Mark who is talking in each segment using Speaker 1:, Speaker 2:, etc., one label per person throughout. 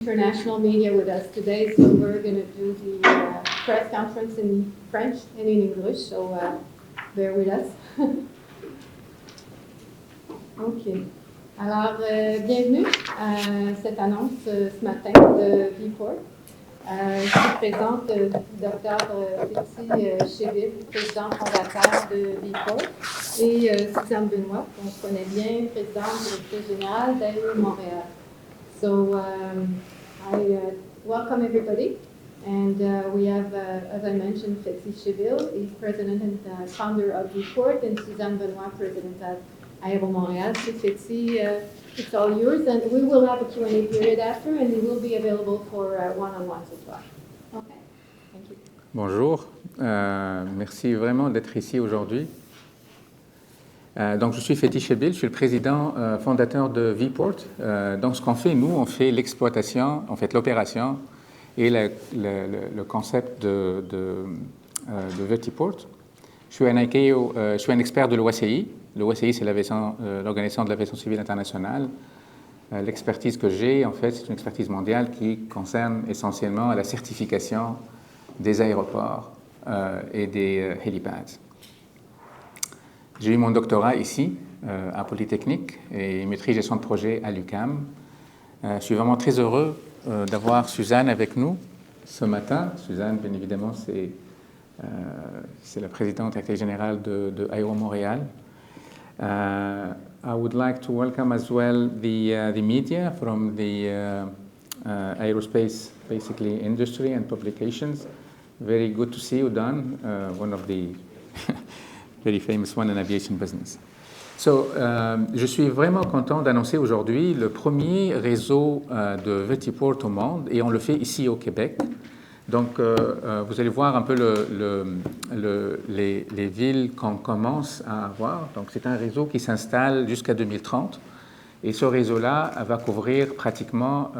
Speaker 1: International media with us today, so we're going to do the press conference in French and in English, so bear with us. OK. Alors, bienvenue à cette annonce ce matin de VPorts. Je vous présente Dr. Fetty Cheville, président fondateur de VPorts, et Suzanne Benoît, qu'on connaît bien, présidente directrice générale d'Aerospace Montréal. So I welcome everybody, and we have, as I mentioned, Fetty Cheville, he's president and founder of VPorts, and Suzanne Benoît, president of Aerospace Montréal. So Fetty, it's all yours, and we will have a Q&A period after, and it will be available for one-on-ones as well. Okay, thank you.
Speaker 2: Bonjour, merci vraiment d'être ici aujourd'hui. Donc, je suis Fetty Cheville, je suis le président fondateur de VPorts. Donc, ce qu'on fait, nous, on fait l'exploitation, on fait l'opération et le concept de VPorts. Je suis un expert de l'OACI. L'OACI, c'est l'Organisation de l'Aviation Civile Internationale. L'expertise que j'ai, en fait, c'est une expertise mondiale qui concerne essentiellement la certification des aéroports et des helipads. J'ai eu mon doctorat ici, à Polytechnique, et maîtrise gestion de projet à l'UQAM. Je suis vraiment très heureux d'avoir Suzanne avec nous ce matin. Suzanne, bien évidemment, c'est la présidente directrice générale de Aero Montréal. I would like to welcome as well the media from the aerospace, basically, industry and publications. Very good to see you, Don, one of the very famous one in aviation business. So, je suis vraiment content d'annoncer aujourd'hui le premier réseau de VPorts au monde, et on le fait ici au Québec. Donc, vous allez voir un peu les villes qu'on commence à avoir. Donc, c'est un réseau qui s'installe jusqu'à 2030, et ce réseau-là va couvrir pratiquement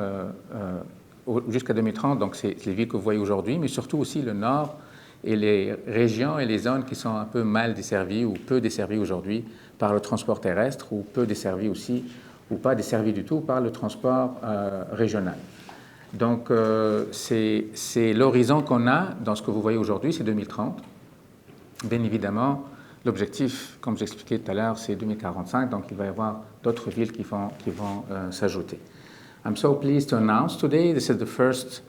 Speaker 2: jusqu'à 2030. Donc, c'est les villes que vous voyez aujourd'hui, mais surtout aussi le nord et les régions et les zones qui sont un peu mal desservies ou peu desservies aujourd'hui par le transport terrestre, ou peu desservies aussi, ou pas desservies du tout par le transport régional. Donc, c'est l'horizon qu'on a dans ce que vous voyez aujourd'hui, c'est 2030. Bien évidemment, l'objectif, comme j'expliquais tout à l'heure, c'est 2045, donc il va y avoir d'autres villes qui vont s'ajouter. I'm so pleased to announce today, this is the first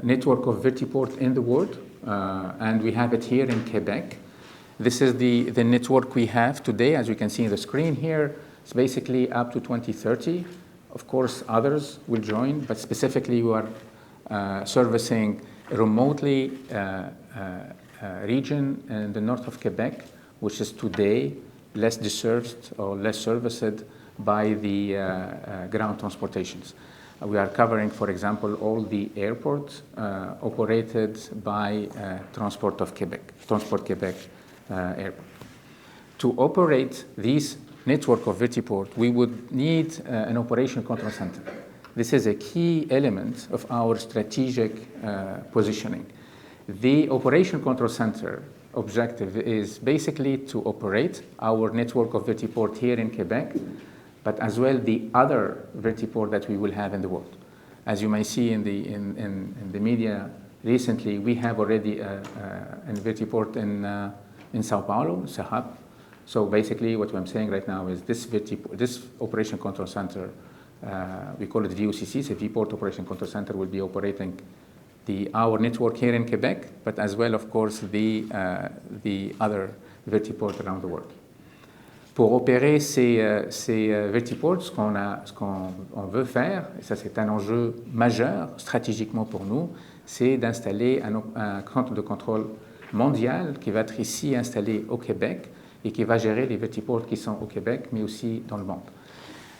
Speaker 2: network of VPorts in the world, and we have it here in Quebec. This is the network we have today, as you can see on the screen here. It's basically up to 2030. Of course, others will join, but specifically we are servicing a remotely region in the north of Quebec, which is today less disturbed or less serviced by the ground transportations. We are covering, for example, all the airports operated by Transport Québec Airport. To operate this network of VPorts, we would need an operation control center. This is a key element of our strategic positioning. The operation control center objective is basically to operate our network of VPorts here in Quebec, but as well the other VPorts that we will have in the world. As you may see in the media recently, we have already a VPort in Sao Paulo, it's a hub. So basically what I'm saying right now is this operation control center, we call it VOCC, so VPort Operation Control Center, will be operating our network here in Quebec, but as well, of course, the other VPorts around the world. Pour opérer ces VPorts, ce qu'on veut faire, et ça c'est un enjeu majeur stratégiquement pour nous, c'est d'installer un centre de contrôle mondial qui va être ici installé au Québec et qui va gérer les VPorts qui sont au Québec, mais aussi dans le monde.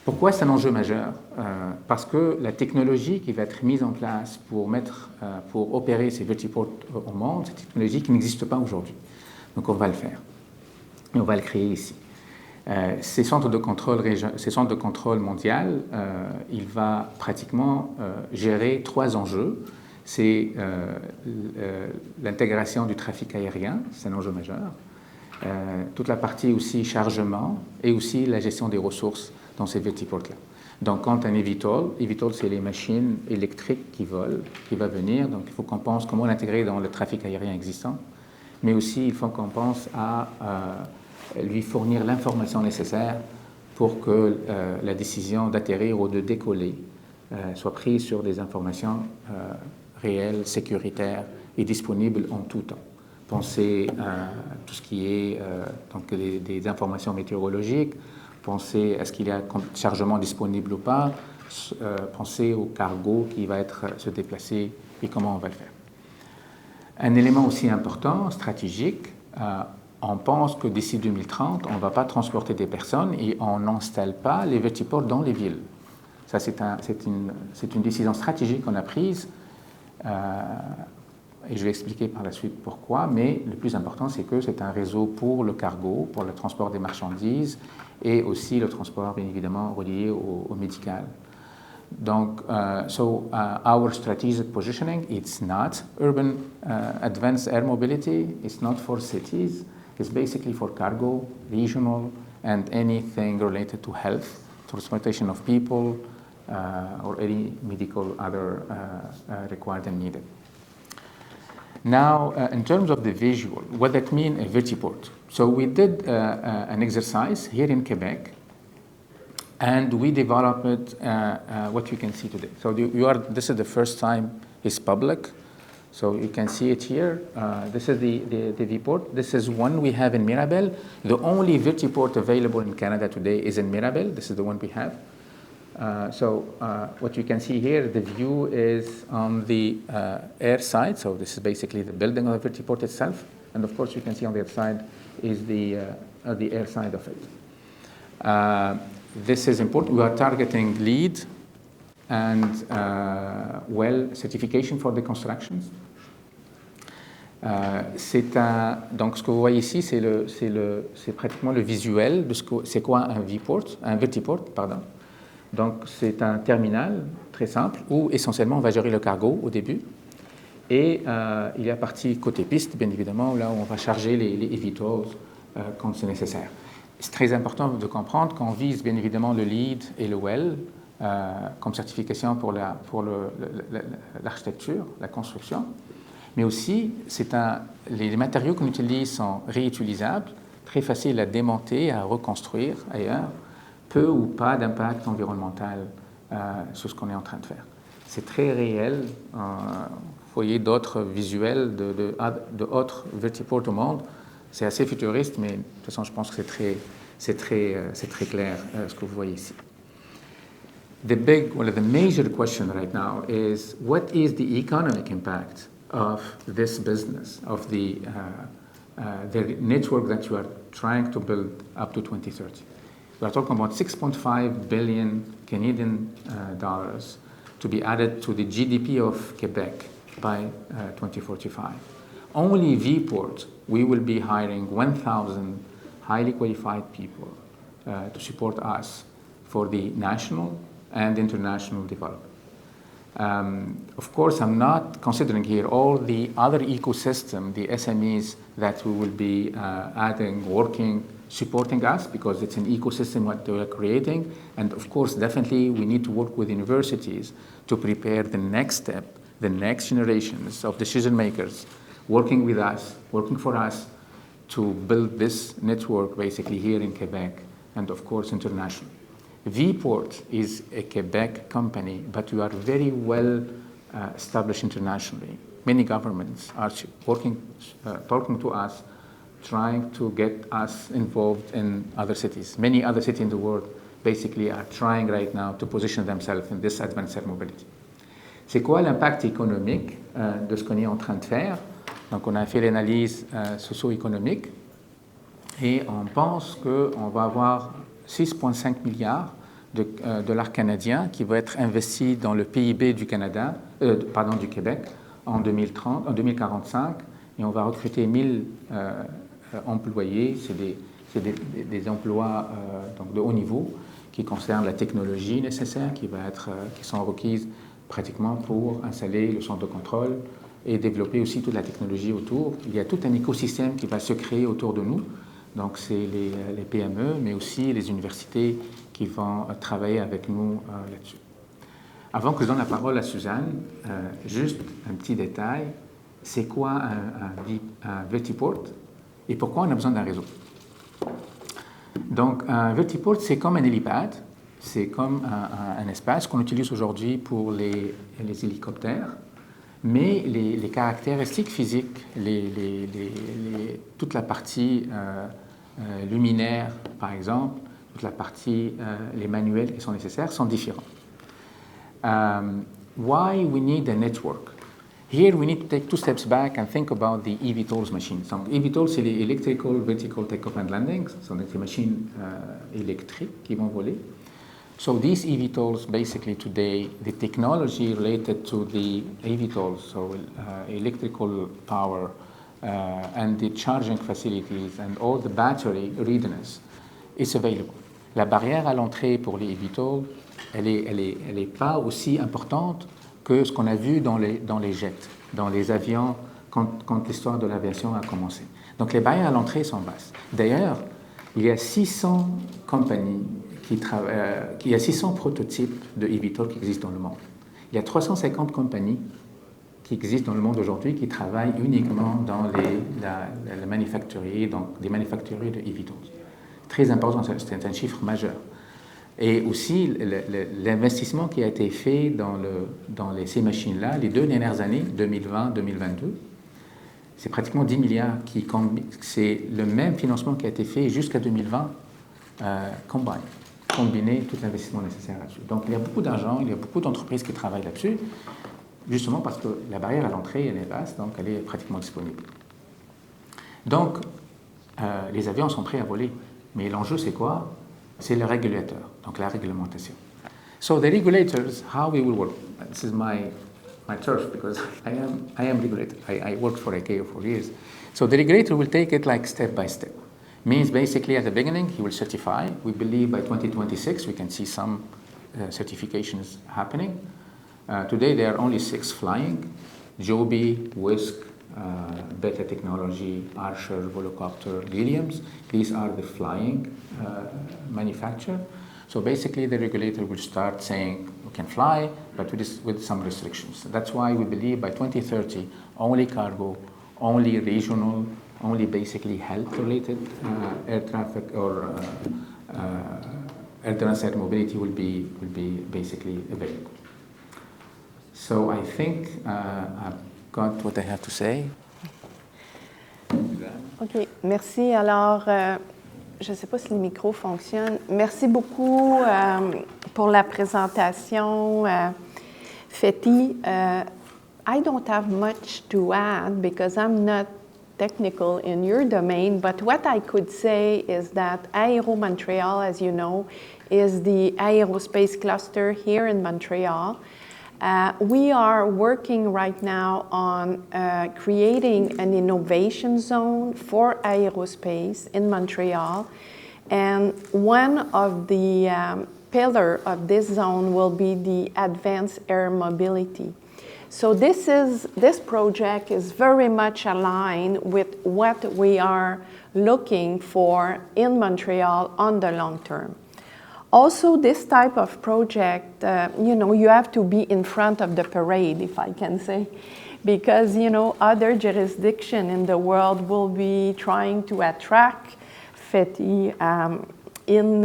Speaker 2: Pourquoi c'est un enjeu majeur? Parce que la technologie qui va être mise en place pour opérer ces VPorts au monde, c'est une technologie qui n'existe pas aujourd'hui. Donc on va le faire. Et on va le créer ici. Ces centres de contrôle mondial, il va pratiquement gérer 3 enjeux. C'est l'intégration du trafic aérien, c'est un enjeu majeur. Toute la partie aussi chargement et aussi la gestion des ressources dans ces VPorts-là. Donc, quand un eVTOL, c'est les machines électriques qui volent, qui va venir. Donc, il faut qu'on pense comment l'intégrer dans le trafic aérien existant. Mais aussi, il faut qu'on pense à lui fournir l'information nécessaire pour que la décision d'atterrir ou de décoller soit prise sur des informations réelles, sécuritaires et disponibles en tout temps. Pensez à tout ce qui est donc des informations météorologiques, pensez à ce qu'il y a comme chargement disponible ou pas, pensez au cargo qui va se déplacer et comment on va le faire. Un élément aussi important, stratégique, on pense que d'ici 2030, on ne va pas transporter des personnes et on n'installe pas les VPorts dans les villes. Ça, c'est une décision stratégique qu'on a prise et je vais expliquer par la suite pourquoi, mais le plus important, c'est que c'est un réseau pour le cargo, pour le transport des marchandises et aussi le transport, bien évidemment, relié au médical. Donc, our strategic positioning, it's not urban advanced air mobility, it's not for cities, it's basically for cargo, regional, and anything related to health, transportation of people, or any medical other required and needed. Now, in terms of the visual, what that means, a VPort. So we did an exercise here in Quebec, and we developed what you can see today. So this is the first time it's public. So you can see it here. This is the VPort. This is one we have in Mirabel. The only VPort available in Canada today is in Mirabel. This is the one we have. What you can see here, the view is on the air side. So this is basically the building of the VPort itself. And of course, you can see on the other side is the air side of it. This is important. We are targeting LEED and WELL certification for the constructions. Donc ce que vous voyez ici, c'est pratiquement le visuel de c'est quoi un VPort, pardon. Donc c'est un terminal très simple où essentiellement on va gérer le cargo au début. Et il y a partie côté piste, bien évidemment, là où on va charger les eVTOLs quand c'est nécessaire. C'est très important de comprendre qu'on vise bien évidemment le LEED et le WELL comme certification pour l'architecture, la construction. Mais aussi, les matériaux qu'on utilise sont réutilisables, très faciles à démonter, à reconstruire ailleurs, peu ou pas d'impact environnemental sur ce qu'on est en train de faire. C'est très réel. Vous voyez d'autres visuels d'autres VPorts au monde. C'est assez futuriste, mais de toute façon, je pense que c'est très clair ce que vous voyez ici. The major question right now is, what is the economic impact of this business, of the network that you are trying to build up to 2030? We are talking about 6.5 billion Canadian dollars to be added to the GDP of Quebec by 2045. Only VPorts, we will be hiring 1,000 highly qualified people to support us for the national and international development. Of course, I'm not considering here all the other ecosystem, the SMEs that we will be adding, working, supporting us, because it's an ecosystem what we are creating. And of course, definitely we need to work with universities to prepare the next step, the next generations of decision makers working with us, working for us to build this network basically here in Quebec and of course internationally. VPort is a Quebec company, but we are very well established internationally. Many governments are talking to us, trying to get us involved in other cities. Many other cities in the world basically are trying right now to position themselves in this advanced air mobility. C'est quoi l'impact économique de ce qu'on est en train de faire? Donc on a fait l'analyse socio-économique et on pense qu'on va avoir 6,5 milliards de dollars canadiens qui vont être investis dans le PIB du Canada, du Québec en 2045, et on va recruter 1000 employés. C'est des emplois donc de haut niveau qui concernent la technologie nécessaire qui sont requises pratiquement pour installer le centre de contrôle et développer aussi toute la technologie autour. Il y a tout un écosystème qui va se créer autour de nous. Donc c'est les PME, mais aussi les universités qui vont travailler avec nous là-dessus. Avant que je donne la parole à Suzanne, juste un petit détail. C'est quoi un VPort et pourquoi on a besoin d'un réseau? Donc, un VPort, c'est comme un hélipad. C'est comme un espace qu'on utilise aujourd'hui pour les hélicoptères. Mais les caractéristiques physiques, toute la partie luminaire, par exemple, toute la partie, les manuels qui sont nécessaires, sont différents. Why we need a network? Here we need to take 2 steps back and think about the eVTOLs machines. Donc, eVTOL, c'est les Electrical Vertical Takeoff and Landings. Ce sont des machines électriques qui vont voler. So these eVTOLs, basically today, the technology related to the eVTOLs, so electrical power and the charging facilities and all the battery readiness is available. La barrière à l'entrée pour les eVTOL, elle est pas aussi importante que ce qu'on a vu dans les jets, dans les avions, quand l'histoire de l'aviation a commencé. Donc les barrières à l'entrée sont basses. D'ailleurs, il y a 600 compagnies il y a 600 prototypes de eVTOL qui existent dans le monde. Il y a 350 compagnies qui existent dans le monde aujourd'hui qui travaillent uniquement dans la manufacturier, donc des manufacturiers de eVTOL. Très important, c'est un chiffre majeur. Et aussi, l'investissement qui a été fait dans ces machines-là, les 2 dernières années, 2020-2022, c'est pratiquement 10 milliards c'est le même financement qui a été fait jusqu'à 2020, combiner tout l'investissement nécessaire là-dessus. Donc, il y a beaucoup d'argent, il y a beaucoup d'entreprises qui travaillent là-dessus, justement parce que la barrière à l'entrée, elle est basse, donc elle est pratiquement disponible. Donc, les avions sont prêts à voler, mais l'enjeu, c'est quoi? C'est le régulateur, donc la réglementation. So, the regulators, how we will work? This is my turf, because I am regulated. I worked for ICAO for years. So, the regulator will take it like step by step. Means basically at the beginning he will certify. We believe by 2026 we can see some certifications happening. Today there are only 6 flying: Joby, Wisk, Beta Technology, Archer, Volocopter, Liliums. These are the flying manufacturer. So basically the regulator will start saying we can fly, but with some restrictions. That's why we believe by 2030 only cargo, only regional, only basically health-related air traffic or air transit mobility will be basically available. So I think I've got what I have to say.
Speaker 3: OK, merci. Alors, je ne sais pas si le micro fonctionne. Merci beaucoup pour la présentation, Fethi. I don't have much to add because I'm not technical in your domain, but what I could say is that Aero Montreal, as you know, is the aerospace cluster here in Montreal. We are working right now on creating an innovation zone for aerospace in Montreal, and one of the pillars of this zone will be the advanced air mobility. So this project is very much aligned with what we are looking for in Montreal on the long term. Also, this type of project, you have to be in front of the parade, if I can say, because, other jurisdictions in the world will be trying to attract Fethi in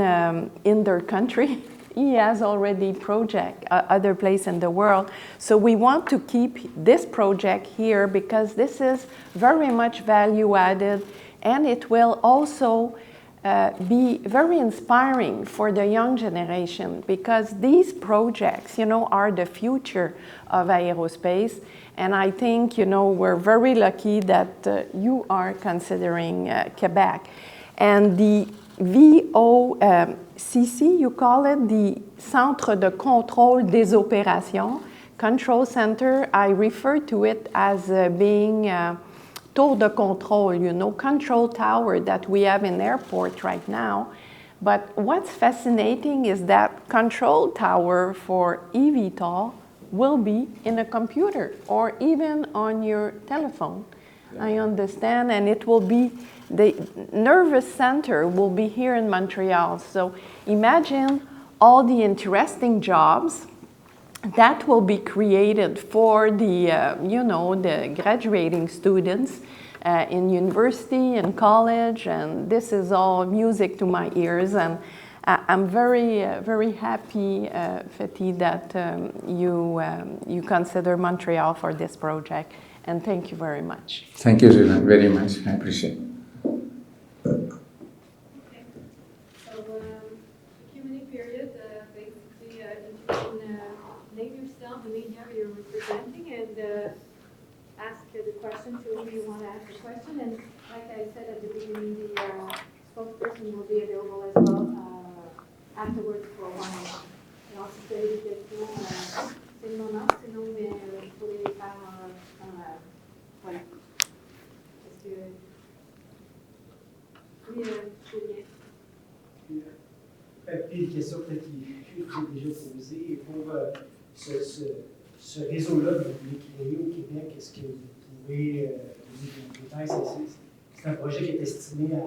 Speaker 3: their country. He has already project other place in the world. So we want to keep this project here because this is very much value added, and it will also be very inspiring for the young generation because these projects, are the future of aerospace. And I think, we're very lucky that you are considering Quebec. And the VOCC, you call it, the Centre de Contrôle des Opérations, Control Center. I refer to it as being tour de contrôle, control tower that we have in airport right now. But what's fascinating is that control tower for eVTOL will be in a computer or even on your telephone. I understand, and it will be the nervous center will be here in Montreal. So imagine all the interesting jobs that will be created for the, the graduating students in university and college, and this is all music to my ears. And I'm very, very happy, Feti, that you consider Montreal for this project, and thank you very much.
Speaker 2: Thank you, Julian, very much. I appreciate it.
Speaker 1: Okay. So, Q&A period, basically, you can name yourself, the media you're representing, and ask the question to whom you want to ask the question. And like I said at the beginning, the spokesperson will be available as well afterwards for one-on-one. Alors, si vous avez des questions, c'est le moment. Sinon, vous pouvez les faire voilà. Est-ce que... Oui, Julien.
Speaker 4: Une question peut-être que j'ai déjà posée. Et pour ce réseau-là que vous voulez créer au Québec, est-ce que vous pouvez nous dire, c'est un projet qui est estimé à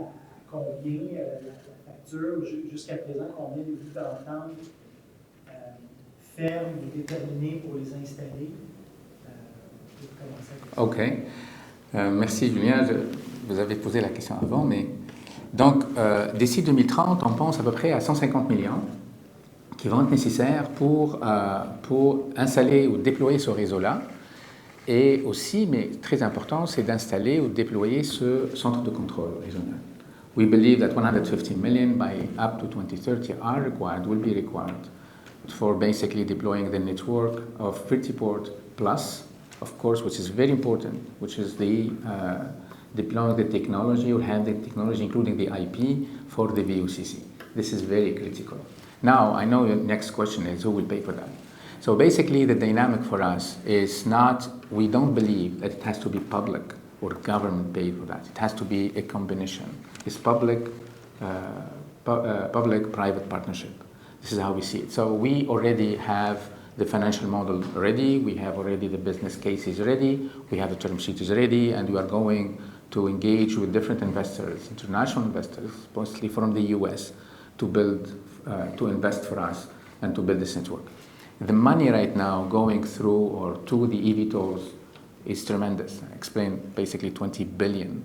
Speaker 4: combien la facture, jusqu'à présent, combien de vues d'entente fermes et déterminées pour les installer?
Speaker 2: OK. Merci, Julien. Vous avez posé la question avant, mais... Donc, d'ici 2030, on pense à peu près à 150 millions qui vont être nécessaires pour installer ou déployer ce réseau-là. Et aussi, mais très important, c'est d'installer ou déployer ce centre de contrôle régional. We believe that 150 million by up to 2030 will be required for basically deploying the network of VPorts Plus, of course, which is very important, which is the deploying the technology or have the technology, including the IP, for the VUCC. This is very critical. Now, I know your next question is who will pay for that. So basically, the dynamic for us is not, we don't believe that it has to be public or government pay for that. It has to be a combination. It's public-private partnership. This is how we see it. So we already have the financial model ready. We have already the business cases ready. We have the term sheets ready, and we are going to engage with different investors, international investors, mostly from the US, to build, to invest for us and to build this network. The money right now going through or to the eVTOLs is tremendous. I explained basically $20 billion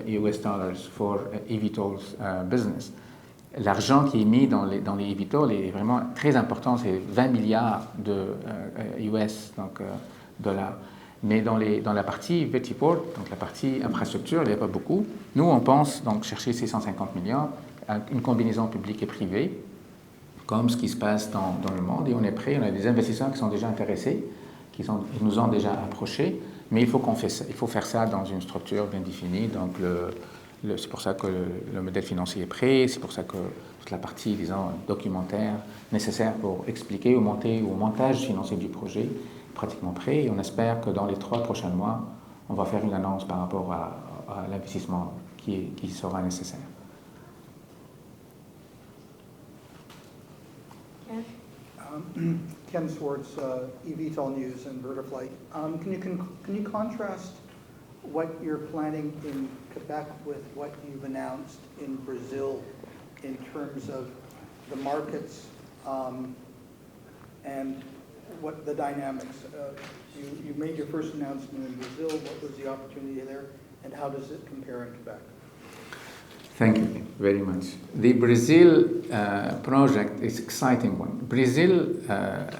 Speaker 2: US dollars for eVTOLs business. L'argent qui est mis dans les eVTOL est vraiment très important, c'est 20 milliards de US, donc dollars. Mais dans la partie VPorts, donc la partie infrastructure, il n'y a pas beaucoup. Nous, on pense donc chercher ces 150 millions, une combinaison publique et privée, comme ce qui se passe dans le monde, et on est prêt. On a des investisseurs qui sont déjà intéressés, qui nous ont déjà approchés, mais il faut faire ça dans une structure bien définie. Donc c'est pour ça que le modèle financier est prêt, c'est pour ça que toute la partie, disons, documentaire nécessaire pour expliquer au montage financier du projet est pratiquement prêt. Et on espère que dans les 3 prochains mois, on va faire une annonce par rapport à l'investissement qui sera nécessaire.
Speaker 5: Ken Swartz, eVTOL News and Vertiflight. Can you contrast what you're planning in Quebec with what you've announced in Brazil in terms of the markets and what the dynamics? You made your first announcement in Brazil. What was the opportunity there, and how does it compare in Quebec?
Speaker 2: Thank you very much. The Brazil project is an exciting one. Brazil,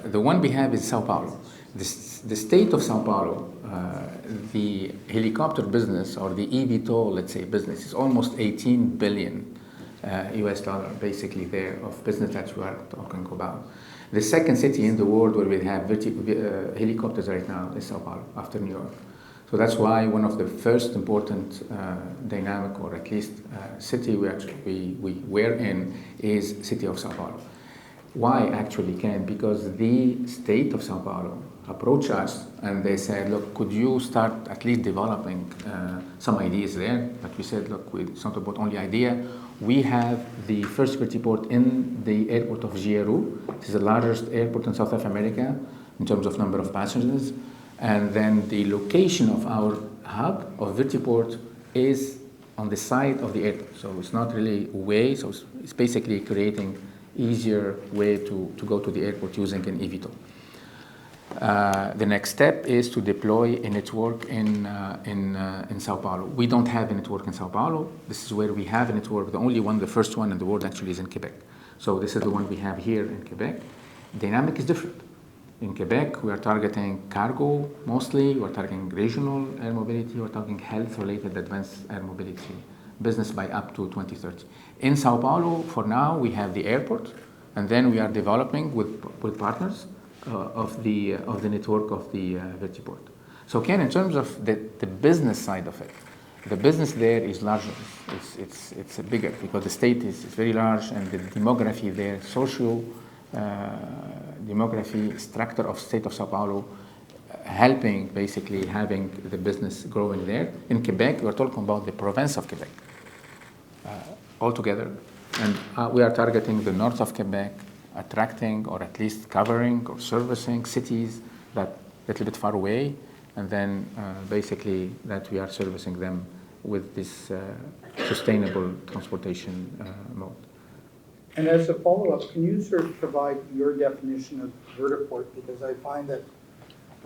Speaker 2: the one we have is Sao Paulo. The state of Sao Paulo, the helicopter business or the eVTOL, let's say, business is almost 18 billion US dollar basically there of business that we are talking about. The second city in the world where we have helicopters right now is Sao Paulo, after New York. So that's why one of the first important dynamic, or at least city we were in, is city of Sao Paulo. Why actually, Ken? Because the state of Sao Paulo approached us and they said, look, could you start at least developing some ideas there? But we said, look, it's not about only idea. We have the first vertiport in the airport of Jiaru. This is the largest airport in South America in terms of number of passengers. And then the location of our hub of vertiport is on the side of the airport. So it's not really a way, so it's basically creating easier way to go to the airport using an eVTOL. The next step is to deploy a network in Sao Paulo. We don't have a network in Sao Paulo. This is where we have a network. The only one, the first one in the world actually is in Quebec. So this is the one we have here in Quebec. Dynamic is different. In Quebec, we are targeting cargo mostly. We're targeting regional air mobility. We're targeting health-related advanced air mobility business by up to 2030. In Sao Paulo, for now, we have the airport, and then we are developing with partners of the network of the VPort. So Ken, in terms of the business side of it, the business there is larger. It's bigger because the state is very large, and the demography there, social demography structure of state of Sao Paulo, helping basically having the business growing there. In Quebec, we're talking about the province of Quebec altogether, and we are targeting the north of Quebec, attracting or at least covering or servicing cities that a little bit far away, and then basically that we are servicing them with this sustainable transportation mode.
Speaker 5: And as a follow-up, can you sort of provide your definition of vertiport? Because I find that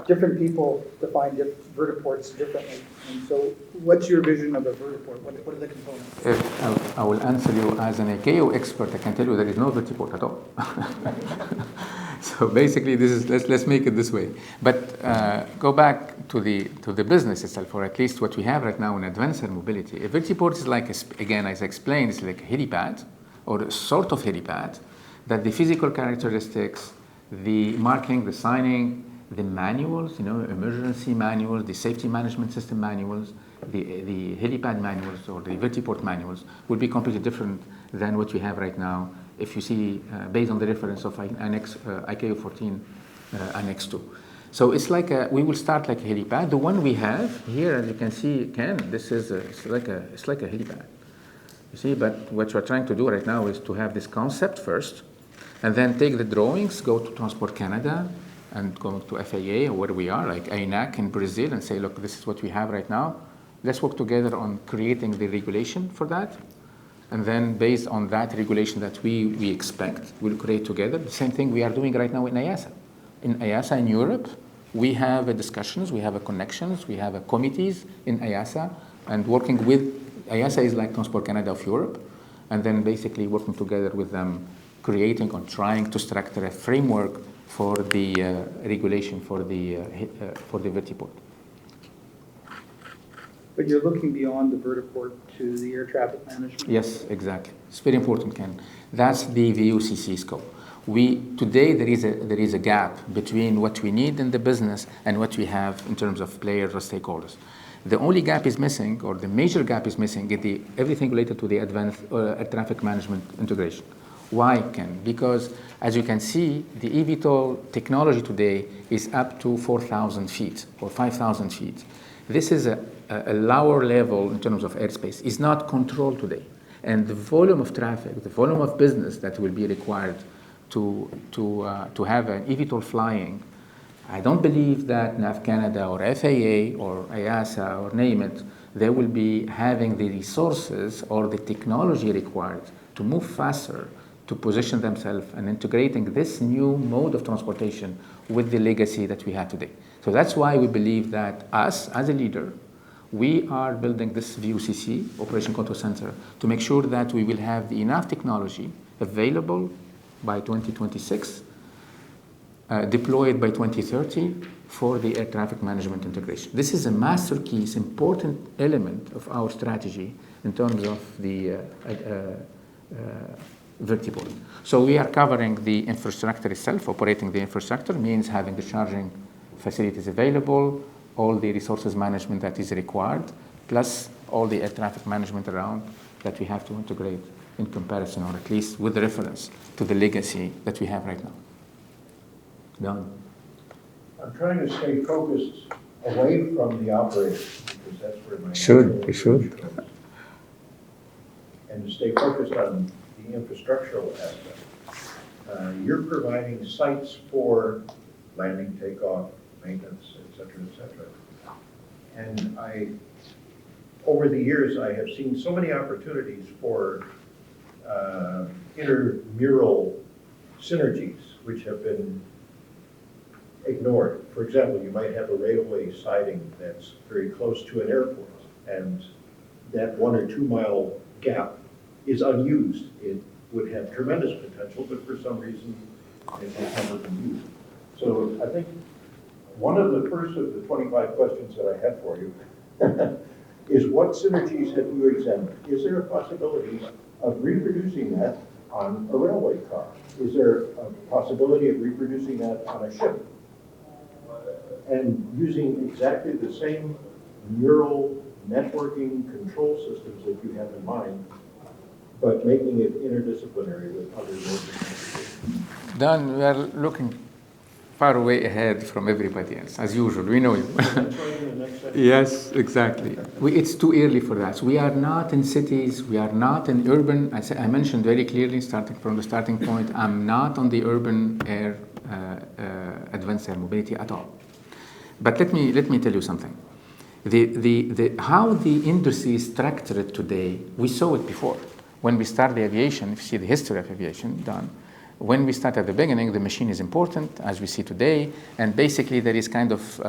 Speaker 5: different people define vertiports differently. And so what's your vision of a vertiport? What are the components?
Speaker 2: I will answer you as an ICAO expert. I can tell you there is no vertiport at all. So basically, this is let's make it this way. But go back to the business itself, or at least what we have right now in advanced air mobility. A vertiport is like, again, as I explained, it's like a helipad, or a sort of helipad, that the physical characteristics, the marking, the signing, the manuals, emergency manuals, the safety management system manuals, the helipad manuals or the vertiport manuals will be completely different than what we have right now. If you see, based on the reference of Annex ICAO 14 Annex 2. So it's like we will start like a helipad. The one we have here, as you can see, Ken, this is it's like a helipad. You see, but what we're trying to do right now is to have this concept first, and then take the drawings, go to Transport Canada, and go to FAA or where we are, like ANAC in Brazil, and say, look, this is what we have right now. Let's work together on creating the regulation for that. And then based on that regulation that we expect, we'll create together. The same thing we are doing right now in EASA. In EASA in Europe, we have discussions, we have connections, we have committees in EASA, and working with, EASA is like Transport Canada of Europe, and then basically working together with them, creating or trying to structure a framework for the regulation for the vertiport.
Speaker 5: But you're looking beyond the vertiport to the air traffic management?
Speaker 2: Yes, exactly. It's very important, Ken. That's the VUCC scope. Today there is a gap between what we need in the business and what we have in terms of players or stakeholders. The only gap is missing, or the major gap is missing, is everything related to the advanced air traffic management integration. Why, Ken? Because as you can see, the eVTOL technology today is up to 4,000 feet or 5,000 feet. This is a lower level in terms of airspace. It's not controlled today. And the volume of traffic, the volume of business that will be required to have an eVTOL flying, I don't believe that NAV Canada or FAA or EASA or name it, they will be having the resources or the technology required to move faster, to position themselves and integrating this new mode of transportation with the legacy that we have today. So that's why we believe that us, as a leader, we are building this VUCC, Operation Control Center, to make sure that we will have enough technology available by 2026, deployed by 2030 for the air traffic management integration. This is a master key, it's an important element of our strategy in terms of the vertiport. So we are covering the infrastructure itself. Operating the infrastructure means having the charging facilities available, all the resources management that is required, plus all the air traffic management around that we have to integrate in comparison, or at least with reference to the legacy that we have right now. Done.
Speaker 6: I'm trying to stay focused away from the operation, because that's where my...
Speaker 2: You should.
Speaker 6: And to stay focused on the infrastructural aspect. You're providing sites for landing, takeoff, maintenance, et cetera, et cetera. And I over the years, I have seen so many opportunities for intramural synergies which have been ignored. For example, you might have a railway siding that's very close to an airport, and that 1 or 2 mile gap is unused. It would have tremendous potential, but for some reason, it has never been used. So I think one of the first of the 25 questions that I had for you is what synergies have you examined? Is there a possibility of reproducing that on a railway car? Is there a possibility of reproducing that on a ship? And using exactly the same neural networking control systems that you have in mind, but making it interdisciplinary with other modes.
Speaker 2: Dan, we are looking far away ahead from everybody else, as usual. We know you. Yes, exactly. It's too early for that. So we are not in cities. We are not in urban. I mentioned very clearly, starting from the starting point, I'm not on the urban air, advanced air mobility at all. But let me tell you something. How the industry is structured today, we saw it before. When we start the aviation, if you see the history of aviation done, when we start at the beginning, the machine is important, as we see today, and basically there is kind of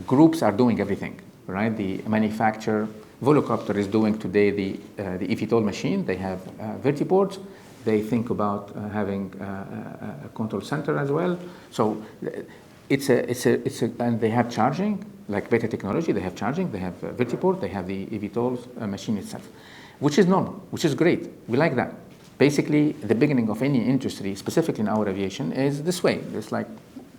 Speaker 2: groups are doing everything, right? The manufacturer, Volocopter is doing today the eVTOL machine. They have VPorts. They think about having a control center as well. So and they have charging, like Beta Technology, they have charging, they have VPort, they have the eVTOL machine itself, which is normal, which is great. We like that. Basically, the beginning of any industry, specifically in our aviation, is this way. It's like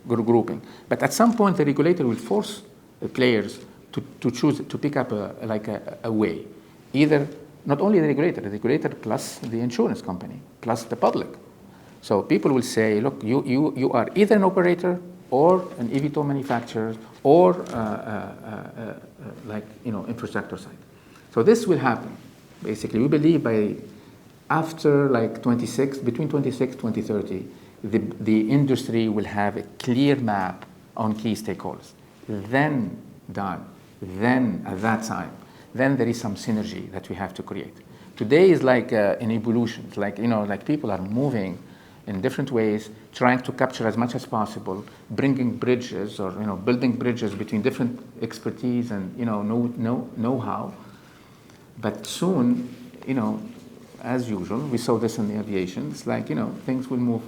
Speaker 2: grouping. But at some point, the regulator will force the players to choose, to pick up a way. Either, not only the regulator plus the insurance company, plus the public. So people will say, look, you are either an operator or an eVTOL manufacturer or infrastructure side. So this will happen. Basically, we believe after between 26, 2030, the industry will have a clear map on key stakeholders. Then at that time, then there is some synergy that we have to create. Today is like an evolution. It's like people are moving in different ways, trying to capture as much as possible, bringing bridges or building bridges between different expertise and know-how. But soon, as usual, we saw this in the aviation. It's like things will move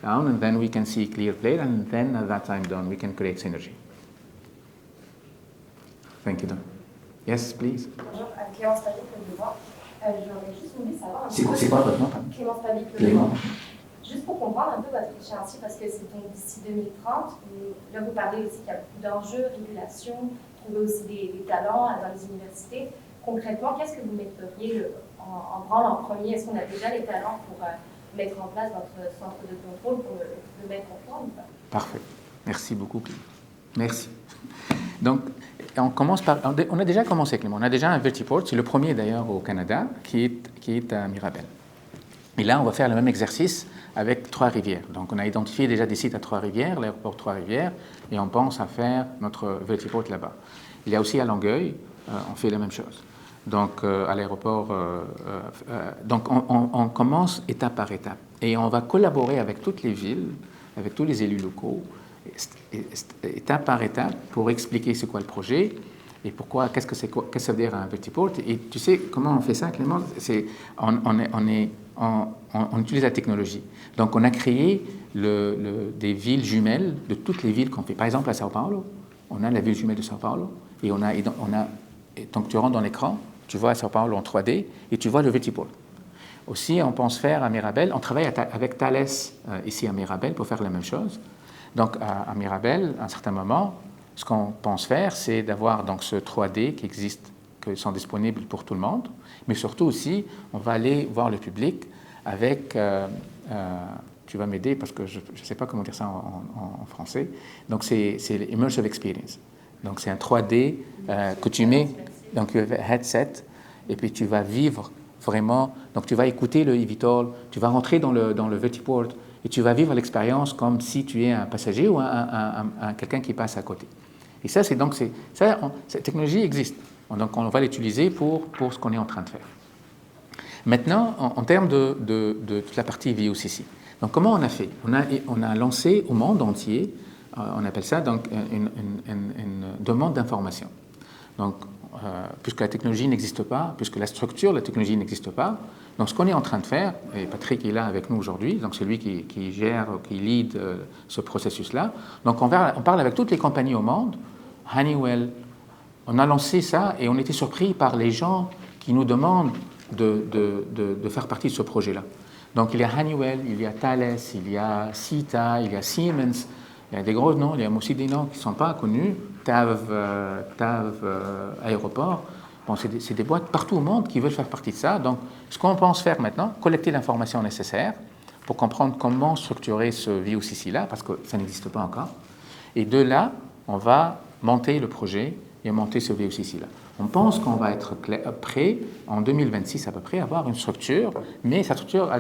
Speaker 2: down, and then we can see clear play, and then at that time done, we can create synergy. Thank you, Don. Yes, please.
Speaker 7: Bonjour, Clémence Pavic, le Devoir. J'aurais juste voulu savoir.
Speaker 2: C'est quoi votre nom?
Speaker 7: Clémence Pavic, le Devoir. Juste pour comprendre un peu votre échéancier, parce que c'est donc d'ici 2030. Là, vous parlez aussi qu'il y a beaucoup d'enjeux, régulation, trouver aussi des talents dans les universités. Concrètement, qu'est-ce que vous metteriez en branle en premier? Est-ce qu'on a déjà les talents pour mettre en place votre centre de contrôle, pour le mettre en forme?
Speaker 2: Parfait. Merci beaucoup, Clément. Merci. Donc, on a déjà commencé, Clément. On a déjà un VPort, c'est le premier d'ailleurs au Canada, qui est à Mirabel. Et là, on va faire le même exercice avec Trois-Rivières. Donc, on a identifié déjà des sites à Trois-Rivières, l'aéroport Trois-Rivières, et on pense à faire notre VPort là-bas. Il y a aussi à Longueuil, on fait la même chose. Donc, à l'aéroport, donc on commence étape par étape. Et on va collaborer avec toutes les villes, avec tous les élus locaux, étape par étape, pour expliquer c'est quoi le projet et pourquoi, qu'est-ce que ça veut dire un VPort. Et tu sais comment on fait ça, Clément? On utilise la technologie. Donc, on a créé des villes jumelles de toutes les villes qu'on fait. Par exemple, à Sao Paulo, on a la ville jumelle de Sao Paulo, et donc tu rentres dans l'écran, tu vois à Sao Paulo en 3D, et tu vois le VPort. Aussi, on pense faire à Mirabel, on travaille avec Thales ici à Mirabel pour faire la même chose. Donc, à Mirabel, à un certain moment, ce qu'on pense faire, c'est d'avoir donc ce 3D qui existe, qui sont disponibles pour tout le monde, mais surtout aussi, on va aller voir le public avec, tu vas m'aider parce que je ne sais pas comment dire ça en français, donc c'est l'immersive experience. Donc, c'est un 3D que tu mets, donc headset, et puis tu vas vivre vraiment, donc tu vas écouter le eVTOL, tu vas rentrer dans le VPort, et tu vas vivre l'expérience comme si tu es un passager ou quelqu'un qui passe à côté. Et ça, cette technologie existe. Donc on va l'utiliser pour ce qu'on est en train de faire. Maintenant, en termes de toute la partie VOCC. Donc comment on a fait? On a lancé au monde entier, on appelle ça donc une demande d'information. Donc, puisque la technologie n'existe pas, puisque la structure de la technologie n'existe pas, donc ce qu'on est en train de faire, et Patrick est là avec nous aujourd'hui, donc c'est lui qui gère, qui lead ce processus-là, donc on parle avec toutes les compagnies au monde, Honeywell, on a lancé ça et on était surpris par les gens qui nous demandent de faire partie de ce projet-là. Donc il y a Honeywell, il y a Thales, il y a Sita, il y a Siemens, il y a des gros noms, il y a aussi des noms qui ne sont pas connus, TAV, Aéroport. Bon, c'est des boîtes partout au monde qui veulent faire partie de ça. Donc, ce qu'on pense faire maintenant, collecter l'information nécessaire pour comprendre comment structurer ce VOCC-là, parce que ça n'existe pas encore. Et de là, on va monter le projet et monter ce VOCC-là. On pense qu'on va être prêt en 2026 à peu près à avoir une structure, mais cette structure,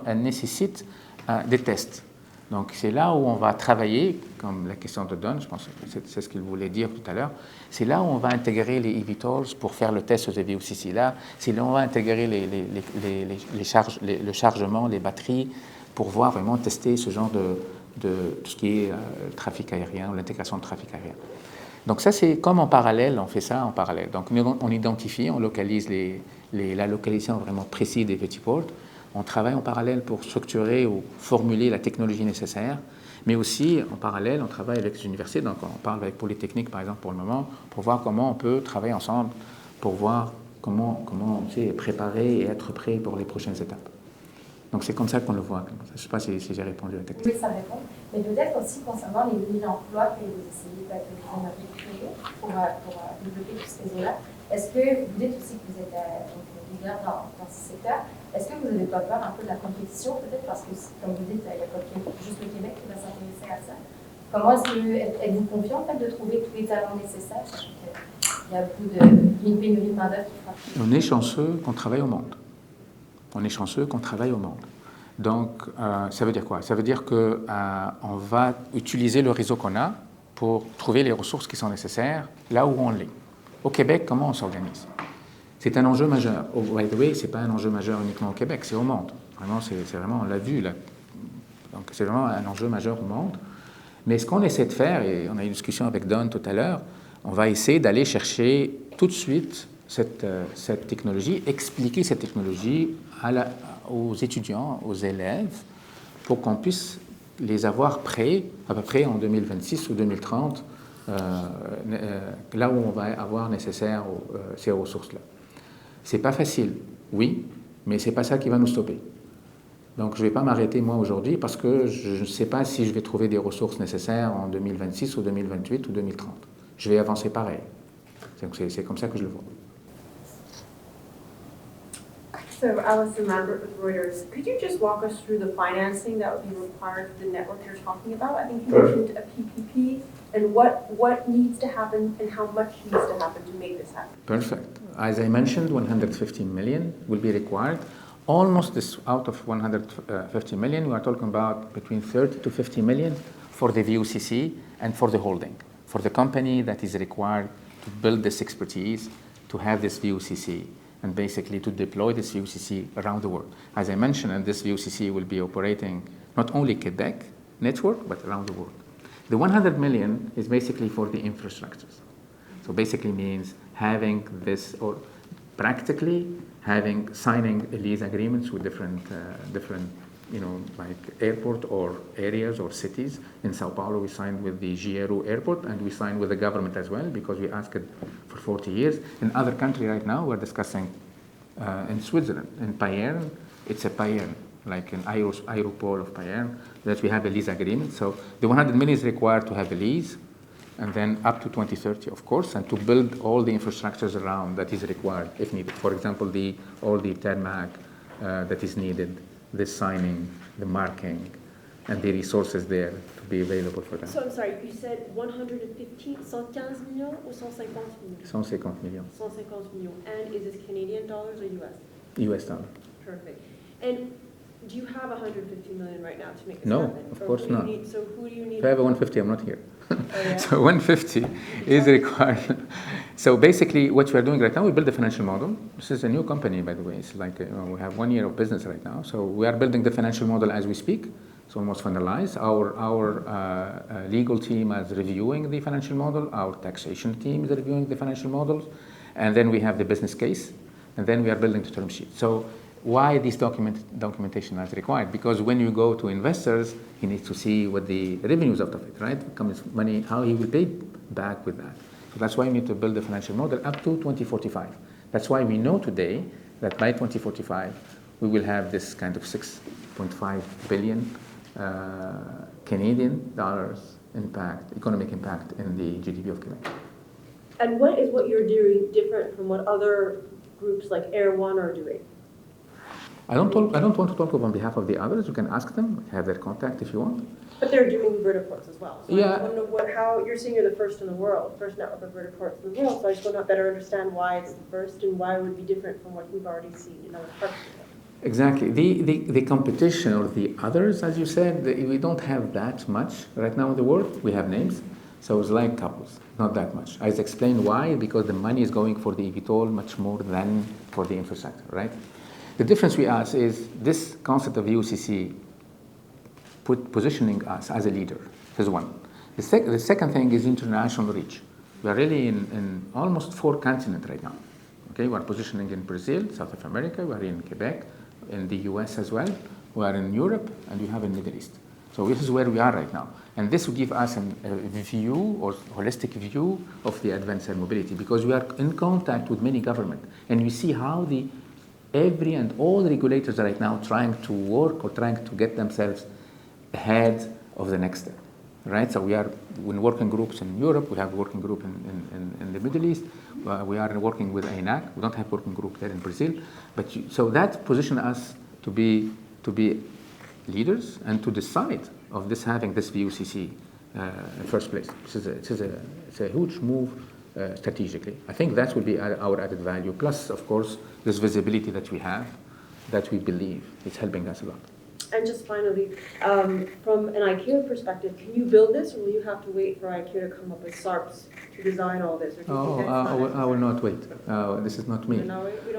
Speaker 2: elle nécessite des tests. Donc c'est là où on va travailler, comme la question de Don, je pense que c'est ce qu'il voulait dire tout à l'heure, c'est là où on va intégrer les eVTOLs pour faire le test sur ces VOCC-là, c'est là où on va intégrer le chargement, les batteries, pour voir vraiment tester ce genre de tout ce qui est trafic aérien, ou l'intégration de trafic aérien. Donc ça, c'est comme en parallèle, on fait ça en parallèle. Donc on identifie, on localise la localisation vraiment précise des VPorts. On travaille en parallèle pour structurer ou formuler la technologie nécessaire, mais aussi en parallèle, on travaille avec les universités. Donc on parle avec Polytechnique, par exemple, pour le moment, pour voir comment on peut travailler ensemble, pour voir comment préparer et être prêt pour les prochaines étapes. Donc c'est comme ça qu'on le voit. Je ne sais pas si j'ai répondu à ta question.
Speaker 7: Oui, ça répond. Mais peut-être aussi concernant les 1000 emplois que vous essayez de créer pour développer tout ce réseau-là. Est-ce que vous dites aussi que vous êtes leader dans ce secteur? Est-ce que vous n'avez pas peur un peu de la compétition, peut-être, parce que, comme vous dites, il n'y a pas juste le Québec qui va s'intéresser à ça? Comment êtes-vous confiant, en fait, de trouver tous les talents nécessaires, sachant qu'il y a beaucoup d'une pénurie de main-d'œuvre qui frappe?
Speaker 2: On est chanceux qu'on travaille au monde. Donc, ça veut dire quoi? Ça veut dire qu'on va utiliser le réseau qu'on a pour trouver les ressources qui sont nécessaires là où on l'est. Au Québec, comment on s'organise? C'est un enjeu majeur. Oh, by the way, ce n'est pas un enjeu majeur uniquement au Québec, c'est au monde. Vraiment, c'est vraiment, on l'a vu là. Donc, c'est vraiment un enjeu majeur au monde. Mais ce qu'on essaie de faire, et on a eu une discussion avec Don tout à l'heure, on va essayer d'aller chercher tout de suite cette technologie, expliquer cette technologie aux étudiants, aux élèves, pour qu'on puisse les avoir prêts à peu près en 2026 ou 2030, là où on va avoir nécessaire ces ressources-là. C'est pas facile, oui, mais c'est pas ça qui va nous stopper. Donc je vais pas m'arrêter moi aujourd'hui parce que je ne sais pas si je vais trouver des ressources nécessaires en 2026 ou 2028 ou 2030. Je vais avancer pareil. C'est comme ça que je le vois.
Speaker 8: So, Alison Lambert with Reuters. Could you just walk us through the financing that would be required for the network you're talking about? I think you mentioned a PPP, and what needs to happen and how much needs to happen to make this happen?
Speaker 2: Perfect. As I mentioned, 150 million will be required. Almost this, out of 150 million, we are talking about between 30 to 50 million for the VOCC and for the holding, for the company that is required to build this expertise, to have this VOCC, and basically to deploy this VOCC around the world. As I mentioned, and this VOCC will be operating not only Quebec network, but around the world. The 100 million is basically for the infrastructures. So basically means having this, or practically signing lease agreements with different, like airport or areas or cities. In Sao Paulo, we signed with the Gieru airport, and we signed with the government as well because we asked it for 40 years. In other countries right now, we're discussing in Switzerland, in Payerne, it's a Payerne, like an Aeroport of Payerne, that we have a lease agreement. So the 100 million is required to have a lease, and then up to 2030, of course, and to build all the infrastructures around that is required if needed. For example, all the tarmac that is needed, the signing, the marking, and the resources there to be available for that.
Speaker 8: So I'm sorry, you said 115 millions or 150 millions?
Speaker 2: 150 millions.
Speaker 8: 150 millions. And is this Canadian dollars or US?
Speaker 2: US dollar.
Speaker 8: Perfect. And do you have 150 million right now to make this
Speaker 2: No,
Speaker 8: happen?
Speaker 2: of course not.
Speaker 8: So who do you need?
Speaker 2: If I have a 150, I'm not here.
Speaker 8: Oh, yeah?
Speaker 2: So 150 is required. So basically, what we are doing right now, we build a financial model. This is a new company, by the way. It's like we have 1 year of business right now. So we are building the financial model as we speak. It's almost finalized. Our legal team is reviewing the financial model. Our taxation team is reviewing the financial models. And then we have the business case. And then we are building the term sheet. So why this documentation is required? Because when you go to investors, he needs to see what the revenues out of it, right? Comes money, how he will pay back with that. So that's why we need to build a financial model up to 2045. That's why we know today that by 2045, we will have this kind of 6.5 billion Canadian dollars impact, economic impact in the GDP of Quebec.
Speaker 8: And what is what you're doing different from what other groups like Air One are doing?
Speaker 2: I don't want to talk on behalf of the others. You can ask them, have their contact if you want.
Speaker 8: But they're doing vertiports as well. So
Speaker 2: Yeah.
Speaker 8: I just want to know how you're saying you're the first in the world, first network of vertiports in the world. So I just want to better understand why it's the first and why it would be different from what we've already seen in other parts of the world.
Speaker 2: Exactly. The competition or the others, as you said, we don't have that much right now in the world. We have names. So it's like couples, not that much. I explained why, because the money is going for the eVTOL much more than for the infrastructure, right? The difference we ask is this concept of UCC positioning us as a leader. This is one. The second thing is international reach. We are really in almost 4 continents right now. Okay, we are positioning in Brazil, South of America, we are in Quebec, in the US as well, we are in Europe, and we have in the Middle East. So this is where we are right now. And this will give us a view or holistic view of the advanced air mobility, because we are in contact with many governments, and we see how every and all regulators right now trying to work or trying to get themselves ahead of the next step, right? So we are in working groups in Europe, we have a working group in the Middle East, we are working with ANAC, we don't have working group there in Brazil, but so that positions us to be leaders and to decide of this having this VUCC in first place. It's a huge move strategically. I think that will be our added value, plus of course this visibility that we have, that we believe is helping us a lot.
Speaker 8: And just finally, from an ICAO perspective, can you build this, or will you have to wait for ICAO to come up with SARPs to design all this? Or do you think that's
Speaker 2: I will not wait. This is not me.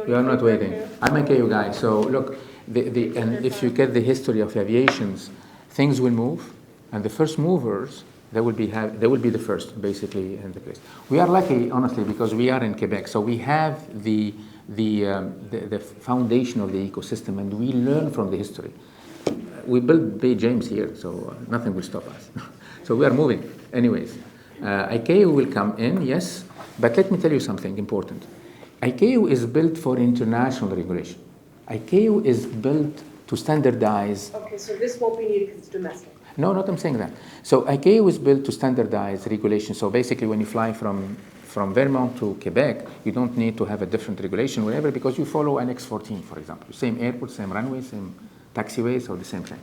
Speaker 8: We
Speaker 2: are not waiting. I'm a ICAO guy. So look, and if you get the history of aviations, things will move, and the first movers, they will be the first, basically, in the place. We are lucky, honestly, because we are in Quebec, so we have the foundation of the ecosystem, and we learn from the history. We built Bay James here, so nothing will stop us. So we are moving. Anyways, ICAO will come in, yes, but let me tell you something important. ICAO is built for international regulation. ICAO is built to standardize.
Speaker 8: Okay, so this won't be needed because it's domestic.
Speaker 2: No, not I'm saying that. So ICAO is built to standardize regulation. So basically, when you fly from Vermont to Quebec, you don't need to have a different regulation, whatever, because you follow Annex 14, for example. Same airport, same runway, same taxiways, or the same thing.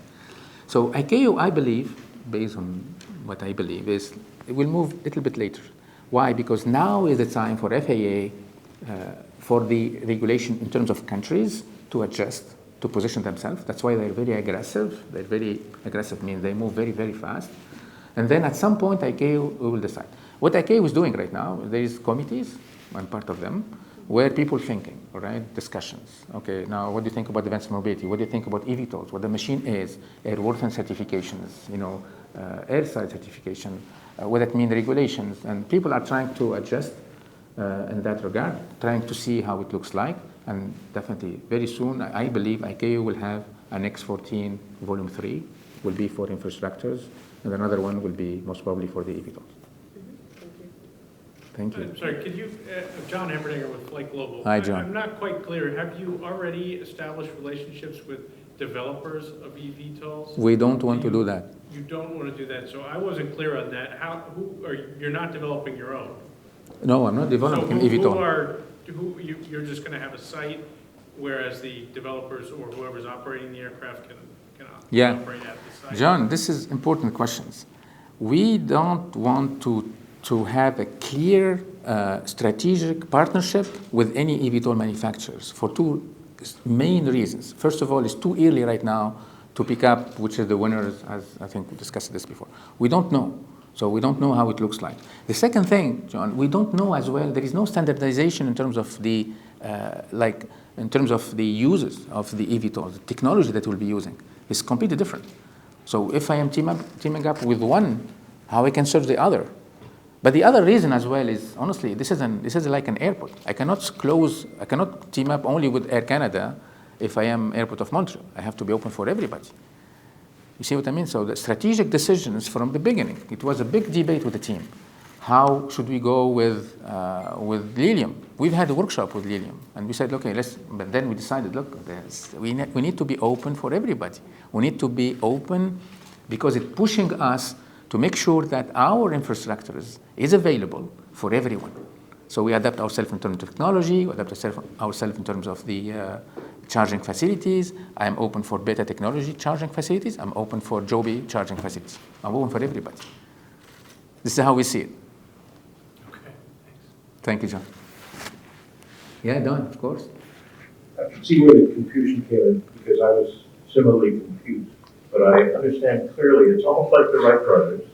Speaker 2: So ICAO, I believe, based on what I believe, is it will move a little bit later. Why? Because now is the time for FAA, for the regulation in terms of countries to adjust, to position themselves. That's why they're very aggressive. They're very aggressive means they move very, very fast. And then at some point, ICAO will decide. What ICAO is doing right now, there is committees, I'm part of them, where people thinking, all right, discussions. Okay, now what do you think about advanced mobility? What do you think about eVTOLs? What the machine is, airworthiness certifications, airside certification, what that means, regulations. And people are trying to adjust in that regard, trying to see how it looks like. And definitely, very soon, I believe ICAO will have an X14 Volume 3, will be for infrastructures, and another one will be most probably for the eVTOLs. Thank you.
Speaker 9: Sorry, could you, John Emberdinger with Flight Global.
Speaker 2: Hi, John.
Speaker 9: I'm not quite clear. Have you already established relationships with developers of eVTOLs?
Speaker 2: We don't want to do that.
Speaker 9: You don't want to do that. So I wasn't clear on that. You're not developing your own?
Speaker 2: No, I'm not developing eVTOL.
Speaker 9: You're just going to have a site, whereas the developers or whoever's operating the aircraft can operate at the site?
Speaker 2: John, this is important questions. We don't want to have a clear strategic partnership with any eVTOL manufacturers for 2 main reasons. First of all, it's too early right now to pick up which are the winners, as I think we discussed this before. We don't know. So we don't know how it looks like. The second thing, John, we don't know as well, there is no standardization in terms of the, in terms of the uses of the eVTOL, the technology that we'll be using is completely different. So if I am teaming up with one, how I can serve the other? But the other reason as well is, honestly, this is like an airport. I cannot team up only with Air Canada if I am Airport of Montreal. I have to be open for everybody. You see what I mean? So the strategic decisions from the beginning, it was a big debate with the team. How should we go with Lilium? We've had a workshop with Lilium, and we said, okay, but then we decided, look, we need to be open for everybody. We need to be open because it's pushing us to make sure that our infrastructure is available for everyone. So we adapt ourselves in terms of technology, we adapt ourselves in terms of the charging facilities. I'm open for beta technology charging facilities. I'm open for Joby charging facilities. I'm open for everybody. This is how we see it.
Speaker 9: Okay, thanks.
Speaker 2: Thank you, John. Yeah, Don, of course.
Speaker 6: I can see where the confusion came in because I was similarly confused. But I understand clearly it's almost like the Wright brothers.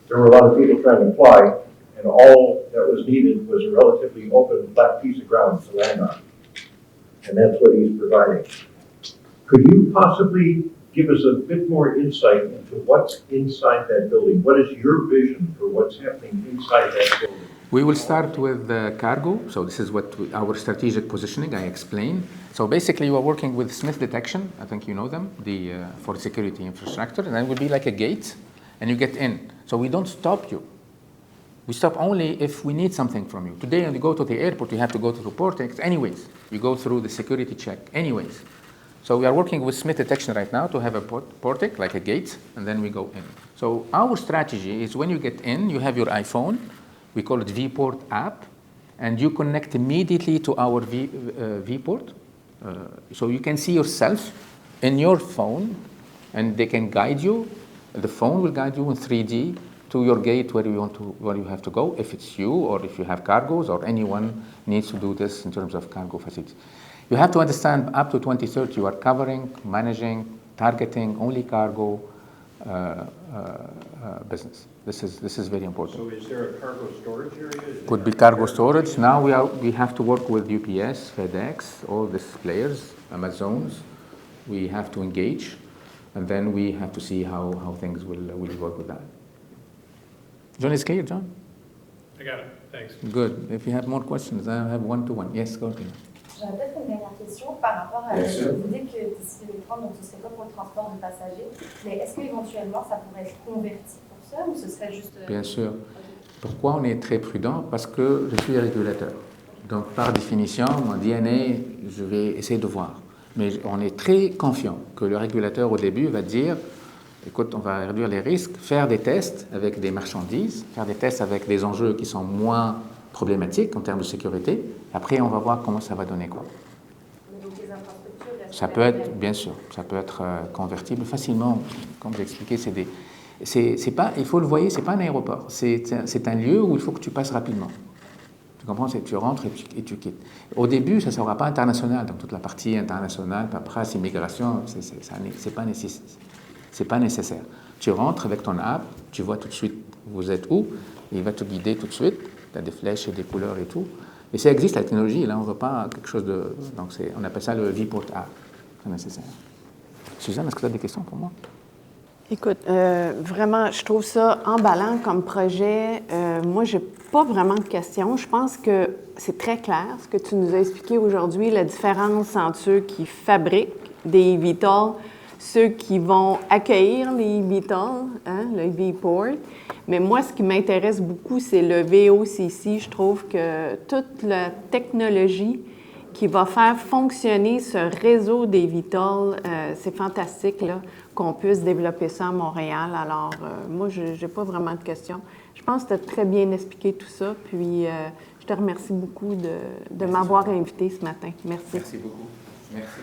Speaker 6: There were a lot of people trying to fly, and all that was needed was a relatively open, flat piece of ground to land on. And that's what he's providing. Could you possibly give us a bit more insight into what's inside that building? What is your vision for what's happening inside that building?
Speaker 2: We will start with cargo. So this is what our strategic positioning I explained. So basically, we are working with Smith Detection. I think you know them, for security infrastructure. And that would be like a gate, and you get in. So we don't stop you. We stop only if we need something from you. Today, when you go to the airport, you have to go to the portix anyways. You go through the security check anyways. So we are working with Smith Detection right now to have a portix, like a gate, and then we go in. So our strategy is when you get in, you have your iPhone. We call it VPort app, and you connect immediately to our VPort. So you can see yourself in your phone, and they can guide you. The phone will guide you in 3D to your gate where you have to go, if it's you or if you have cargoes or anyone needs to do this in terms of cargo facilities. You have to understand up to 2030 you are covering, managing, targeting only cargo business. This is very important.
Speaker 6: So is there a cargo storage area?
Speaker 2: Could be cargo storage. Now we have to work with UPS, FedEx, all these players, Amazons. We have to engage, and then we have to see how things will work with that. John is clear, John?
Speaker 9: I got it. Thanks.
Speaker 2: Good. If you have more questions, I have one-to-one. Yes, go ahead.
Speaker 7: J'aurais peut-être une dernière question par rapport à
Speaker 2: Bien sûr.
Speaker 7: vous dites que d'ici 2030, donc ce serait pas pour le transport de passagers, mais est-ce qu'éventuellement ça pourrait être converti pour ça ou ce serait juste...
Speaker 2: Bien sûr. Pourquoi on est très prudent? Parce que je suis régulateur. Donc par définition, mon DNA, je vais essayer de voir. Mais on est très confiant que le régulateur au début va dire écoute, on va réduire les risques, faire des tests avec des marchandises, faire des tests avec des enjeux qui sont moins problématiques en termes de sécurité. Après, on va voir comment ça va donner quoi.
Speaker 7: Donc les infrastructures...
Speaker 2: Ça peut être, bien sûr, ça peut être convertible facilement. Comme j'ai expliqué, c'est pas, il faut le voir, c'est pas un aéroport. C'est un lieu où il faut que tu passes rapidement. Tu comprends? Tu rentres et tu quittes. Au début, ça ne sera pas international. Donc toute la partie internationale, paperasse, immigration, c'est pas nécessaire. Tu rentres avec ton app, tu vois tout de suite vous êtes où, et il va te guider tout de suite. Tu as des flèches et des couleurs et tout. Et ça existe, la technologie. Là, on ne veut pas quelque chose de... Donc, on appelle ça le VPort app. C'est nécessaire. Suzanne, est-ce que tu as des questions pour moi?
Speaker 3: Écoute, vraiment, je trouve ça emballant comme projet. Moi, je n'ai pas vraiment de questions. Je pense que c'est très clair, ce que tu nous as expliqué aujourd'hui, la différence entre ceux qui fabriquent des eVTOL, ceux qui vont accueillir les eVTOL, hein, le VPort. Mais moi, ce qui m'intéresse beaucoup, c'est le VOCC. Je trouve que toute la technologie qui va faire fonctionner ce réseau des VTOL, c'est fantastique là, qu'on puisse développer ça à Montréal. Alors, moi, je n'ai pas vraiment de questions. Je pense que tu as très bien expliqué tout ça. Puis, je te remercie beaucoup de m'avoir invité ce matin. Merci.
Speaker 2: Merci beaucoup. Merci.